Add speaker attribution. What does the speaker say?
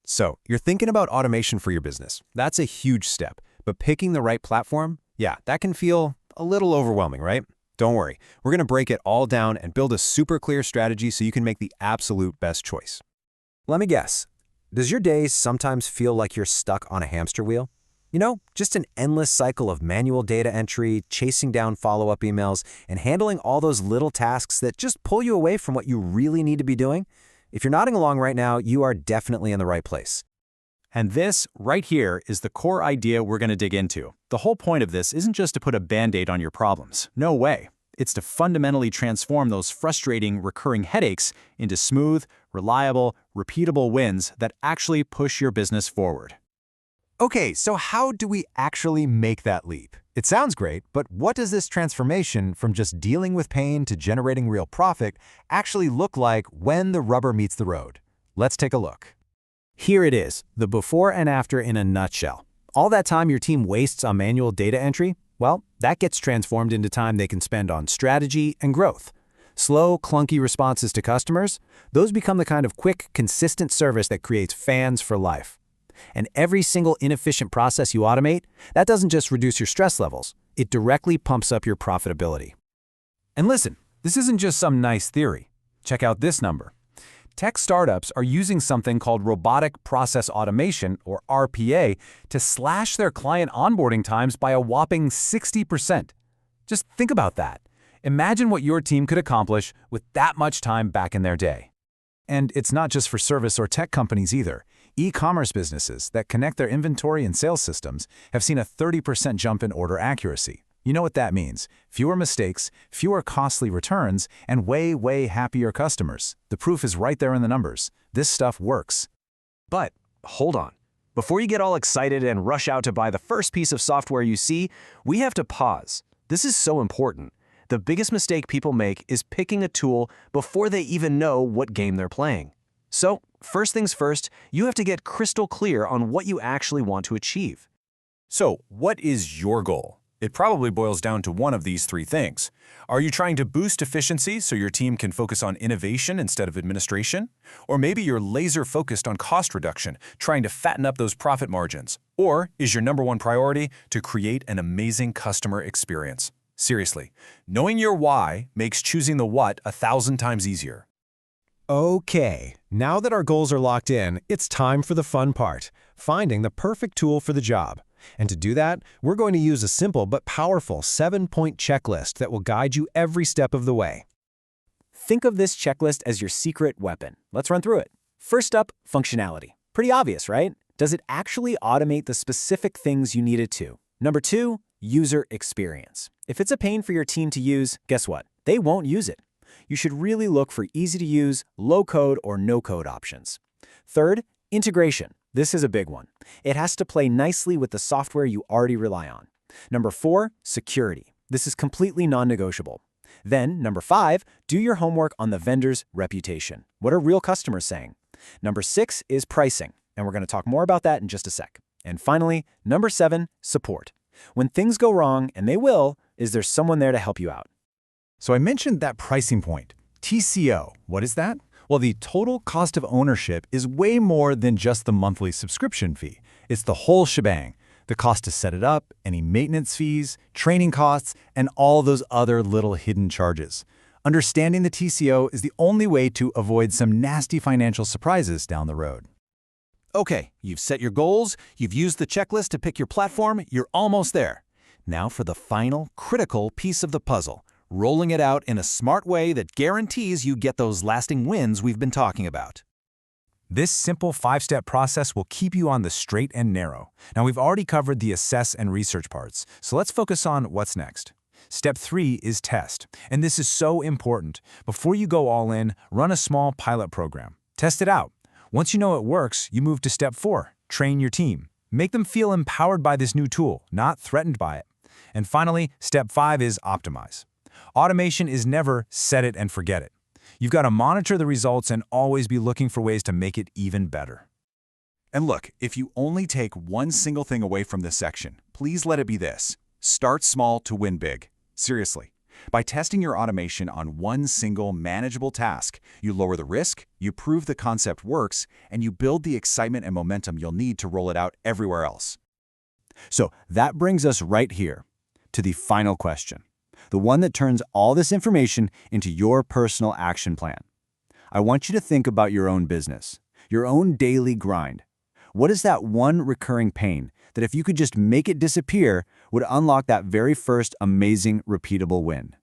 Speaker 1: So, you're thinking about automation for your business. That's a huge step. But picking the right platform, yeah, that can feel a little overwhelming, right? Don't worry. We're going to break it all down and build a super clear strategy so you can make the absolute best choice. Let me guess. Does your day sometimes feel like you're stuck on a hamster wheel? You know, just an endless cycle of manual data entry, chasing down follow-up emails, and handling all those little tasks that just pull you away from what you really need to be doing? If you're nodding along right now, you are definitely in the right place.
Speaker 2: And this, right here, is the core idea we're going to dig into. The whole point of this isn't just to put a Band-Aid on your problems. No way. It's to fundamentally transform those frustrating, recurring headaches into smooth, reliable, repeatable wins that actually push your business forward.
Speaker 1: Okay, so how do we actually make that leap? It sounds great, but what does this transformation from just dealing with pain to generating real profit actually look like when the rubber meets the road? Let's take a look. Here it is, the before and after in a nutshell. All that time your team wastes on manual data entry, well, that gets transformed into time they can spend on strategy and growth. Slow, clunky responses to customers, those become the kind of quick, consistent service that creates fans for life. And every single inefficient process you automate, that doesn't just reduce your stress levels, it directly pumps up your profitability. And listen, this isn't just some nice theory. Check out this number. Tech startups are using something called robotic process automation, or RPA, to slash their client onboarding times by a whopping 60%. Just think about that. Imagine what your team could accomplish with that much time back in their day. And it's not just for service or tech companies either. E-commerce businesses that connect their inventory and sales systems have seen a 30% jump in order accuracy. You know what that means. Fewer mistakes, fewer costly returns, and way happier customers. The proof is right there in the numbers. This stuff works.
Speaker 3: But hold on. Before you get all excited and rush out to buy the first piece of software you see, we have to pause. This is so important. The biggest mistake people make is picking a tool before they even know what game they're playing. So, first things first, you have to get crystal clear on what you actually want to achieve.
Speaker 2: So, what is your goal? It probably boils down to one of these three things. Are you trying to boost efficiency so your team can focus on innovation instead of administration? Or maybe you're laser-focused on cost reduction, trying to fatten up those profit margins. Or is your number one priority to create an amazing customer experience? Seriously, knowing your why makes choosing the what 1,000 times easier.
Speaker 1: Okay, now that our goals are locked in, it's time for the fun part, finding the perfect tool for the job. And to do that, we're going to use a simple but powerful 7-point checklist that will guide you every step of the way.
Speaker 3: Think of this checklist as your secret weapon. Let's run through it. First up, functionality. Pretty obvious, right? Does it actually automate the specific things you need it to? Number 2, user experience. If it's a pain for your team to use, guess what? They won't use it. You should really look for easy-to-use, low-code or no-code options. Third, integration. This is a big one. It has to play nicely with the software you already rely on. Number 4, security. This is completely non-negotiable. Then, number 5, do your homework on the vendor's reputation. What are real customers saying? Number 6 is pricing, and we're going to talk more about that in just a sec. And finally, number 7, support. When things go wrong, and they will, is there someone there to help you out?
Speaker 1: So I mentioned that pricing point. TCO, what is that? Well, the total cost of ownership is way more than just the monthly subscription fee. It's the whole shebang. The cost to set it up, any maintenance fees, training costs, and all those other little hidden charges. Understanding the TCO is the only way to avoid some nasty financial surprises down the road.
Speaker 2: Okay, you've set your goals, you've used the checklist to pick your platform, you're almost there. Now for the final, critical piece of the puzzle. Rolling it out in a smart way that guarantees you get those lasting wins we've been talking about. This simple 5-step process will keep you on the straight and narrow. Now, we've already covered the assess and research parts, so let's focus on what's next. Step 3 is test, and this is so important. Before you go all in, run a small pilot program. Test it out. Once you know it works, you move to step 4, train your team. Make them feel empowered by this new tool, not threatened by it. And finally, step 5 is optimize. Automation is never set it and forget it. You've got to monitor the results and always be looking for ways to make it even better. And look, if you only take one single thing away from this section, please let it be this. Start small to win big. Seriously. By testing your automation on one single manageable task, you lower the risk, you prove the concept works, and you build the excitement and momentum you'll need to roll it out everywhere else.
Speaker 3: So that brings us right here to the final question, the one that turns all this information into your personal action plan. I want you to think about your own business, your own daily grind. What is that one recurring pain that if you could just make it disappear would unlock that very first amazing, repeatable win?